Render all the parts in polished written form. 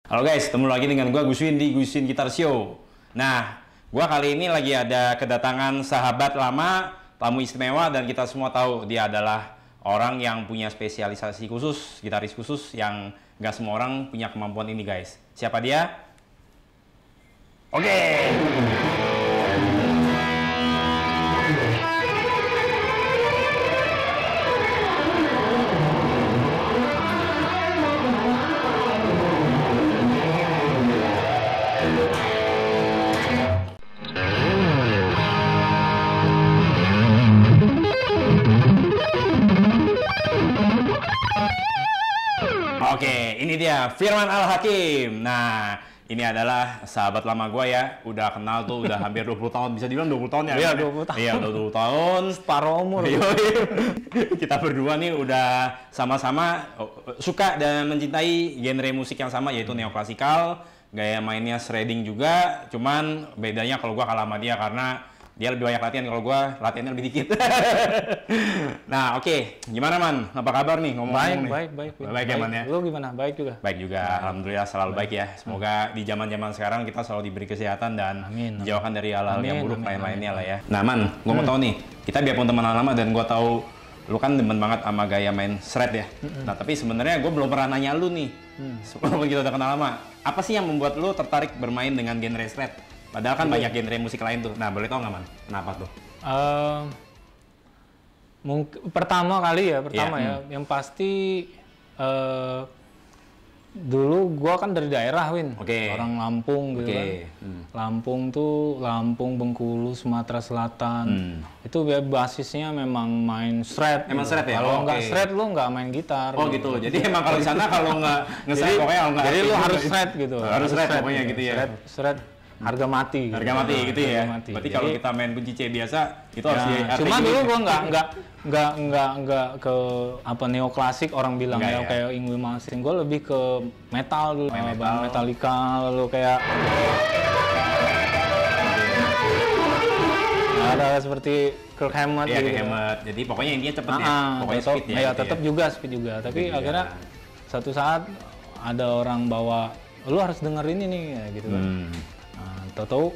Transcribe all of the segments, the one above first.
Halo guys, ketemu lagi dengan gua Guswin di Guswin Gitar Show. Nah, gua kali ini lagi ada kedatangan sahabat lama, tamu istimewa, dan kita semua tahu dia adalah orang yang punya spesialisasi khusus, gitaris khusus yang nggak semua orang punya kemampuan ini guys. Siapa dia? Oke. Oke, ini dia Firman Al-Hakim. Nah, ini adalah sahabat lama gue ya. Udah kenal tuh, udah hampir 20 tahun. Bisa dibilang 20 tahun ya? Iya, 20 tahun. Iya, udah 20 tahun. Separuh umur. Kita berdua nih udah sama-sama suka dan mencintai genre musik yang sama, yaitu neoklasikal. Gaya mainnya shredding juga. Cuman bedanya kalau gue kalah sama dia karena dia lebih banyak latihan, kalau gue latihannya lebih dikit. Nah, oke. Gimana, Man? Apa kabar nih ngomong-ngomong nih? Baik. Baik ya, Man ya? Lu gimana? Baik juga? Baik juga. Alhamdulillah selalu baik ya. Semoga di zaman-zaman sekarang kita selalu diberi kesehatan dan dijauhkan dari hal-hal yang buruk lain-lainnya lah ya. Nah, Man, gue mau tahu nih. Kita biarpun teman lama dan gue tahu lu kan demen banget sama gaya main shred ya. Nah, tapi sebenarnya gue belum pernah nanya lu nih. Sebelum kita udah kenal lama. Apa sih yang membuat lu tertarik bermain dengan genre shred? Padahal kan banyak genre musik lain tuh. Nah, boleh tau nggak, Man? Kenapa tuh? Pertama kali ya, yang pasti dulu gua kan dari daerah, Win. Orang Lampung gitu kan. Lampung tuh, Lampung, Bengkulu, Sumatera Selatan. Itu basisnya memang main shred. Emang shred ya? Kalau nggak shred lu nggak main gitar. Oh gitu. Jadi emang kalau di sana kalau nggak nge-shred pokoknya nggak. Jadi lu harus shred gitu. Harus shred pokoknya gitu ya. Shred. Harga mati gitu. Harga mati gitu ya. Mati. Berarti kalau kita main kunci C biasa itu harus di cuma dulu gua nggak ke apa neoklasik orang bilang ya kayak Yngwie Malmsteen. Gua lebih ke metal dulu. Metallica lalu kayak ada seperti Kirk Hammett gitu. Jadi pokoknya intinya cepet ya. Pokoknya speed ya. Ya tetap juga speed juga. Tapi akhirnya satu saat ada orang bawa lu harus dengerin ini ya gitu kan. Tahu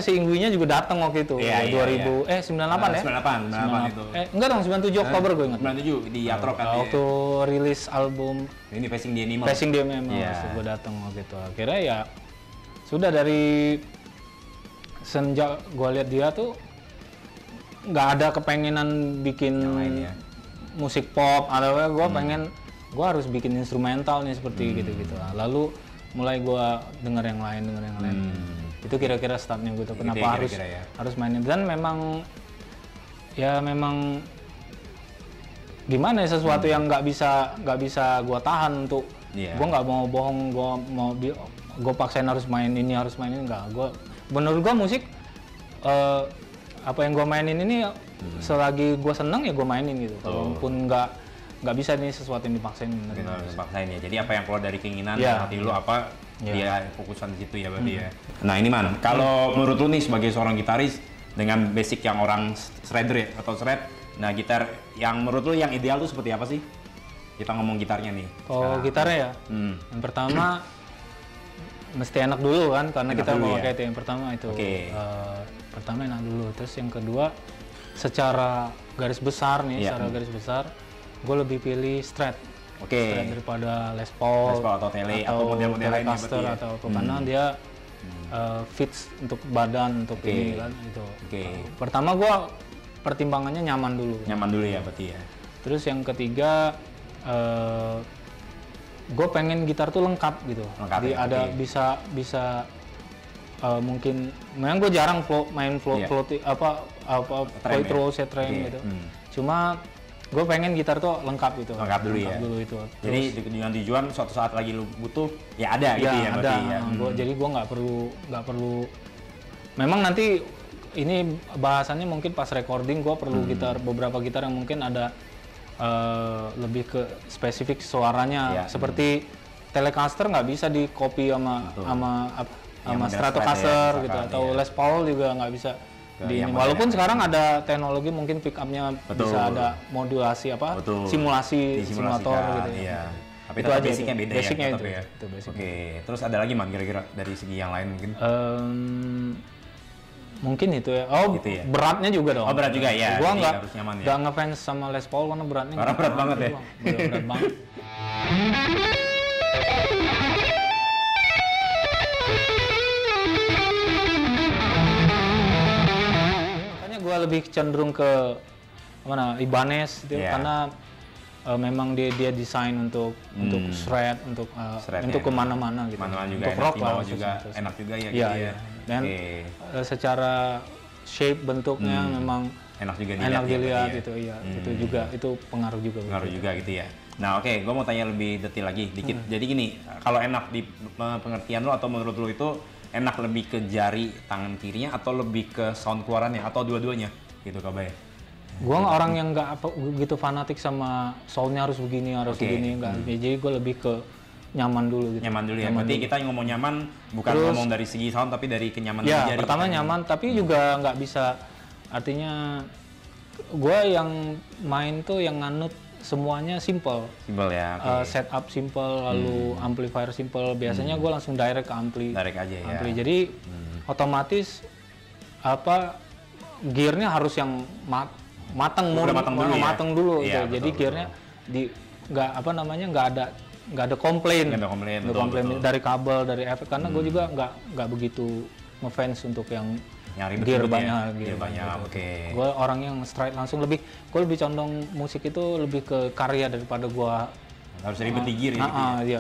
si Yngwie-nya juga datang waktu itu. 98 ya? 98 itu. Enggak dong, 97 Oktober gue ingat. 97 di Yatrok kan. Waktu rilis album ini Facing the Animal. Facing the Animal. Gue datang waktu itu. Akhirnya ya sudah dari sejak gue lihat dia tuh nggak ada kepengenan bikin musik pop. Ada gue pengen gue harus bikin instrumental nih seperti gitu-gitu. Lalu mulai gue denger yang lain. Itu kira-kira startnya gue tuh kenapa harus mainin. Dan memang gimana ya, sesuatu yang nggak bisa gue tahan untuk gue nggak mau bohong, gue paksain harus main ini nggak. Menurut gue musik apa yang gue mainin ini selagi gue seneng ya gue mainin gitu. Walaupun nggak bisa nih sesuatu yang dipaksain. Dipaksain ya. Jadi apa yang keluar dari keinginan hati lu apa dia fokusan di situ ya berarti ya. Nah ini, Man, kalau menurut lu nih sebagai seorang gitaris dengan basic yang orang shredder ya atau shred, nah gitar yang menurut lu yang ideal tuh seperti apa sih? Kita ngomong gitarnya nih. Oh gitarnya ya. Yang pertama mesti enak dulu kan karena kita mau pakai itu. Yang pertama itu. Pertama enak dulu. Terus yang kedua secara garis besar nih, gue lebih pilih shred. Shred daripada Les Paul atau Tele atau model-model lain atau apa karena dia fits untuk badan untuk ini kan itu. Pertama gue pertimbangannya nyaman dulu ya berarti ya. Terus yang ketiga gue pengen gitar tuh lengkap gitu. Jadi ada bisa mungkin memang gue jarang main float setring gitu. Cuma gue pengen gitar tuh lengkap gitu. Lengkap dulu itu. Jadi dengan tujuan suatu saat lagi lu butuh ya ada gitu ya berarti ya. Jadi gue nggak perlu. Memang nanti ini bahasannya mungkin pas recording gue perlu beberapa gitar yang mungkin ada lebih ke spesifik suaranya. Seperti Telecaster nggak bisa di copy sama Stratocaster gitu atau Les Paul juga nggak bisa. Walaupun sekarang ada teknologi mungkin pick up-nya bisa ada modulasi simulasi simulator gitu ya. Tapi itu tetap aja basicnya beda basicnya ya. itu, Ya. itu basicnya. Oke, terus ada lagi man kira-kira dari segi yang lain mungkin? Mungkin itu ya. Oh, gitu ya? beratnya juga dong. Oh, berat juga ya. Gua Jadi nggak harus nyaman ya. nggak ngefans sama Les Paul karena beratnya. Karena berat banget ya. Berat banget. Makanya gue lebih cenderung ke mana Ibanez gitu karena memang dia desain untuk shred, untuk kemana-mana gitu. Kemana-mana juga untuk enak, rock lah juga enak juga ya. Iya, gitu iya. Dan secara shape bentuknya memang enak juga dilihat gitu, iya. Itu juga itu pengaruh juga. Pengaruh juga gitu ya. Nah oke, gue mau tanya lebih detail lagi dikit. Jadi gini, kalau enak di pengertian lo atau menurut lo itu enak lebih ke jari tangan kirinya atau lebih ke sound keluarannya atau dua-duanya gitu Kabay? Gue orang yang nggak gitu fanatik sama soundnya harus begini enggak. Jadi gue lebih ke nyaman dulu gitu. Nyaman dulu ya. Berarti kita ngomong nyaman bukan ngomong dari segi sound tapi dari kenyamanan jari. Ya pertama nyaman tapi juga nggak bisa, artinya gue yang main tuh yang nganut semuanya simple. Simple ya. Setup simple, lalu amplifier simple. Biasanya gue langsung direct ke ampli. Direct aja ya. Jadi otomatis gearnya harus yang matang dulu ya, gitu. Jadi gearnya nggak ada komplain. Dari kabel, dari efek, karena gue juga nggak begitu ngefans untuk yang gear banyak. Oke. Gue orang yang straight langsung, gue lebih condong musik itu lebih ke karya daripada gue harus ribet di gear gitu. Iya.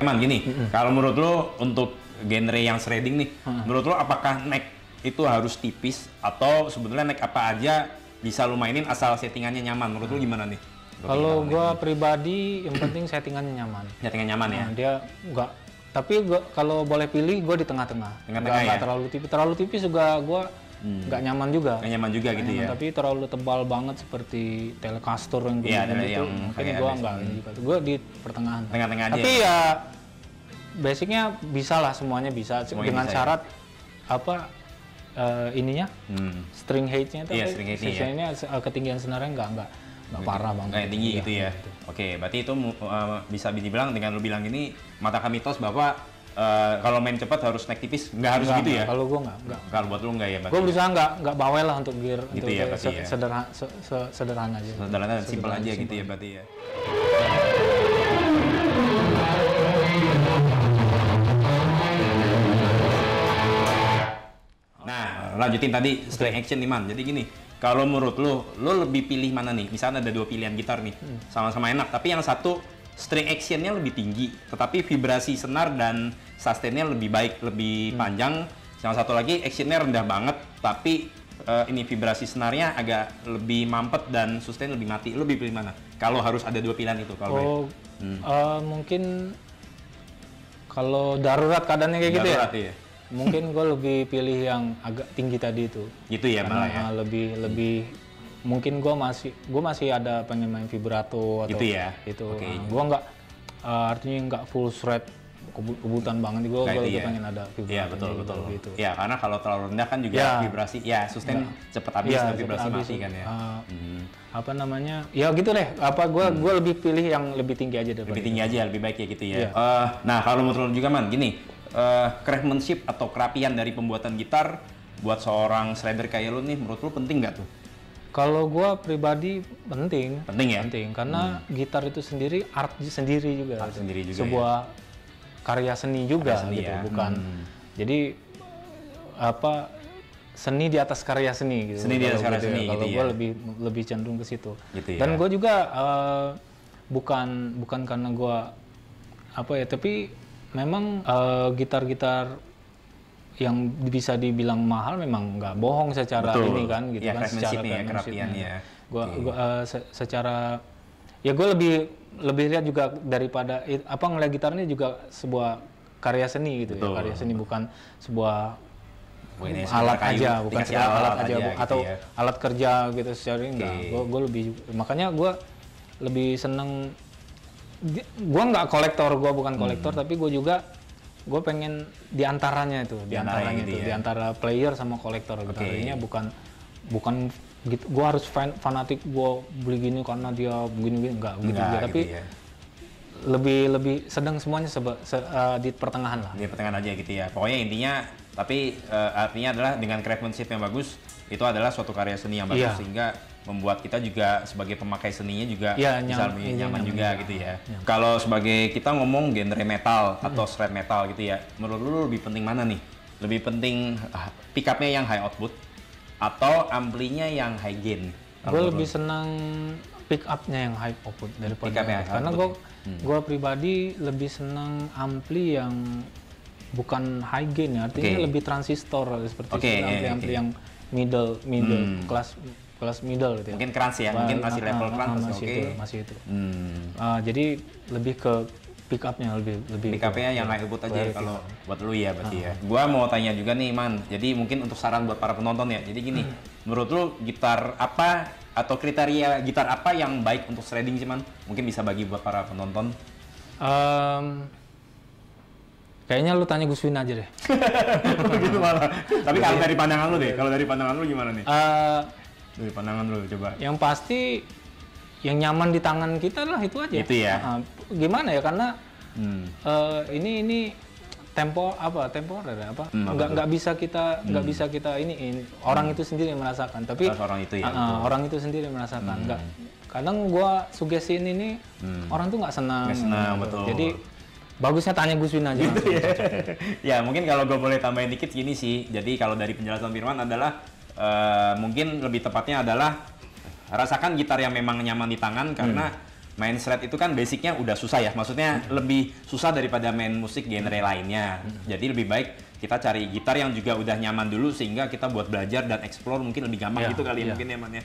Emang gini, kalau menurut lo untuk genre yang shredding nih, menurut lo apakah neck itu harus tipis atau sebetulnya neck apa aja bisa lo mainin asal settingannya nyaman? Menurut lo gimana nih? Kalau gue pribadi yang penting settingannya nyaman. Settingan nyaman ya. Dia nggak, tapi kalau boleh pilih gue di tengah-tengah. Nggak terlalu tipis juga gue nggak nyaman juga. Nggak nyaman juga gitu ya. Tapi terlalu tebal banget seperti Telecaster yang itu, mungkin gue nggak juga. Gue di pertengahan. Tengah-tengah aja. Tapi ya basicnya bisa lah, semuanya bisa dengan syarat string height-nya itu ketinggian senarnya nggak parah banget. Kayak tinggi gitu ya. Oke, berarti itu bisa dibilang dengan lu bilang ini mata mitos bahwa kalau main cepat harus naik tipis, nggak harus gitu ya? Kalau gue nggak. Kalau buat lu nggak ya? Gue berusaha nggak bawel lah untuk gear, gitu untuk ya, sederhana aja. Sederhana dan simpel aja gitu ya berarti ya. Nah, lanjutin tadi string action nih Man. Jadi gini, kalau menurut lo lebih pilih mana nih? Misalnya ada dua pilihan gitar nih, sama-sama enak, tapi yang satu string actionnya lebih tinggi, tetapi vibrasi senar dan sustainnya lebih baik, lebih panjang. Yang satu lagi actionnya rendah banget, tapi ini vibrasi senarnya agak lebih mampet dan sustain lebih mati. Lo lebih pilih mana? Kalau harus ada dua pilihan itu, kalau mungkin kalau darurat keadaannya kayak gitu ya. Iya. Mungkin gue lebih pilih yang agak tinggi tadi itu. Gitu ya malah ya. Lebih mungkin gue masih ada pengen main vibrato atau gitu ya. Itu. Gue nggak artinya nggak full shred kebutuhan banget. Gue lebih pengen ada vibrato. Iya betul. Gitu. Ya karena kalau terlalu rendah kan juga vibrasi sustain cepet habis dan vibrasi mati kan ya. Apa namanya? Ya gitu deh. Gue lebih pilih yang lebih tinggi aja daripada. Lebih tinggi aja, lebih baik ya gitu ya. Nah kalau menurut juga Man, gini. Craftsmanship atau kerapian dari pembuatan gitar buat seorang shredder kayak lu nih, menurut lu penting nggak tuh? Kalau gue pribadi penting ya? Penting, karena gitar itu sendiri art sendiri juga. Sebuah karya seni juga gitu, bukan. Jadi seni di atas karya seni gitu. Seni di atas karya seni gitu. Kalau gue lebih cenderung ke situ. Gitu dan gue juga bukan karena gue tapi memang gitar-gitar yang bisa dibilang mahal memang nggak bohong secara ini kan gitu kan, secara kerapiannya. Secara ya gue lebih lihat juga daripada ngeliat gitar ini juga sebuah karya seni gitu ya, karya seni bukan sebuah alat aja, bukan alat aja atau alat kerja gitu secara ini enggak. Gue lebih, makanya gue lebih seneng. Gue nggak kolektor, gue bukan kolektor, tapi gue pengen diantaranya itu, di antara player sama kolektor gitu. Artinya bukan gitu. Gue harus fanatik, gue beli gini karena dia begini enggak begitu juga. Tapi lebih sedang semuanya di pertengahan lah. Di pertengahan aja gitu ya. Pokoknya intinya, tapi artinya adalah dengan craftsmanship yang bagus, itu adalah suatu karya seni yang bagus, sehingga membuat kita juga sebagai pemakai seninya juga bisa lebih nyaman juga gitu ya. Kalau sebagai kita ngomong genre metal atau shred metal gitu ya, menurut lu lebih penting mana nih? Lebih penting pick-up-nya yang high output atau amplinya yang high gain? Gue lebih senang pick up-nya yang high output daripada karena gue pribadi lebih senang ampli yang bukan high gain ya, artinya lebih transistor seperti ampli yang middle kelas middle gitu ya. Mungkin keras ya, mungkin masih level keras masih itu. Jadi lebih ke pick up-nya lebih pick up-nya yang high output aja ya, kalau buat lu ya berarti ya. Gua mau tanya juga nih Man, jadi mungkin untuk saran buat para penonton ya. Jadi gini, menurut lu gitar apa atau kriteria gitar apa yang baik untuk shredding sih Man? Mungkin bisa bagi buat para penonton. Kayaknya lu tanya Gus Win aja deh. Begitu malah. Tapi kalau dari pandangan lu deh, kalau dari pandangan lu gimana nih? Dari pandangan lu coba. Yang pasti yang nyaman di tangan kita lah itu aja. Itu ya. Gimana ya, karena ini temporer apa? Nggak bisa kita ini orang itu sendiri yang merasakan. Tapi orang itu ya. Orang itu sendiri yang merasakan. Kadang gua suggestiin ini orang tuh nggak senang. Betul. Jadi bagusnya tanya Gus Win aja. Gitu ya. Ya mungkin kalau gue boleh tambahin dikit gini sih. Jadi kalau dari penjelasan Firman adalah mungkin lebih tepatnya adalah rasakan gitar yang memang nyaman di tangan, karena main shred itu kan basicnya udah susah ya. Maksudnya lebih susah daripada main musik genre lainnya. Jadi lebih baik kita cari gitar yang juga udah nyaman dulu, sehingga kita buat belajar dan explore mungkin lebih gampang gitu kali mungkin ya Man ya.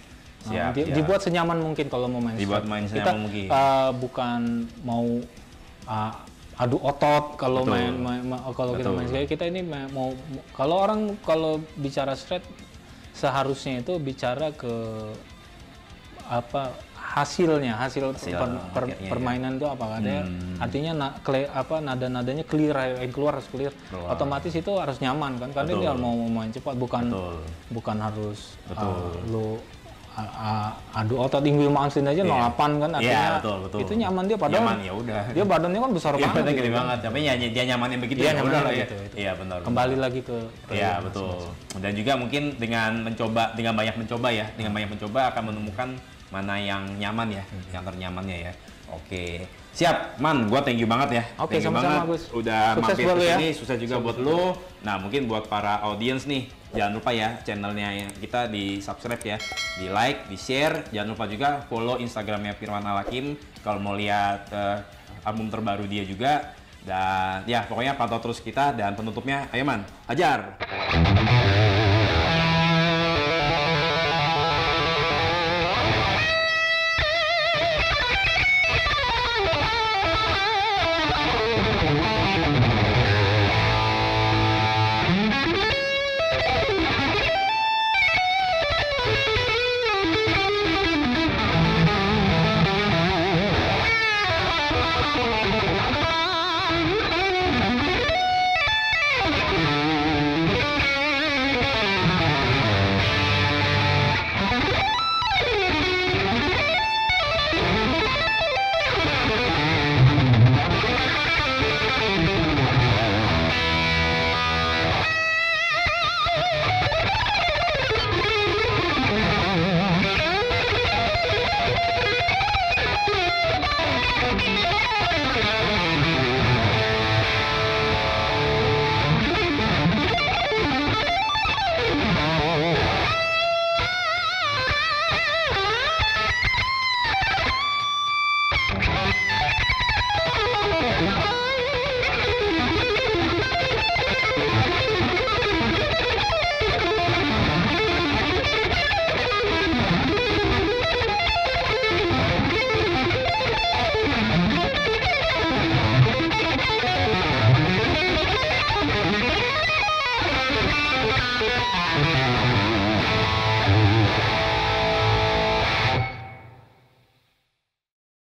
Dibuat senyaman mungkin kalau mau main. Dibuat main senyaman mungkin. Bukan mau adu otot kalau kita main sekali. Kita ini mau kalau bicara shred seharusnya itu bicara ke hasil permainan itu apa ada artinya nada-nadanya clear, yang keluar harus clear. Otomatis itu harus nyaman kan, karena dia mau main cepat, bukan harus lu adu otot tinggi Mansin aja 08 kan, artinya itu nyaman dia, padahal nyaman, ya udah. Dia badannya kan besar banget. Iya, gede banget. Tapi dia nyamannya begitu ya udah lah ya. Iya, benar. Kembali lagi ke iya, betul. Dan juga mungkin dengan banyak mencoba akan menemukan mana yang nyaman ya, yang ternyamannya ya. Oke. Siap, Man, gua thank you banget ya. Oke, sama-sama Gus. Udah sukses mampir ke sini, ya. sukses juga buat lu. Nah, mungkin buat para audiens nih, jangan lupa ya channelnya kita di subscribe ya, di like, di share. Jangan lupa juga follow Instagramnya Firman Al-Hakim kalau mau lihat album terbaru dia juga. Dan ya pokoknya pantau terus kita, dan penutupnya ayo Man, ajar.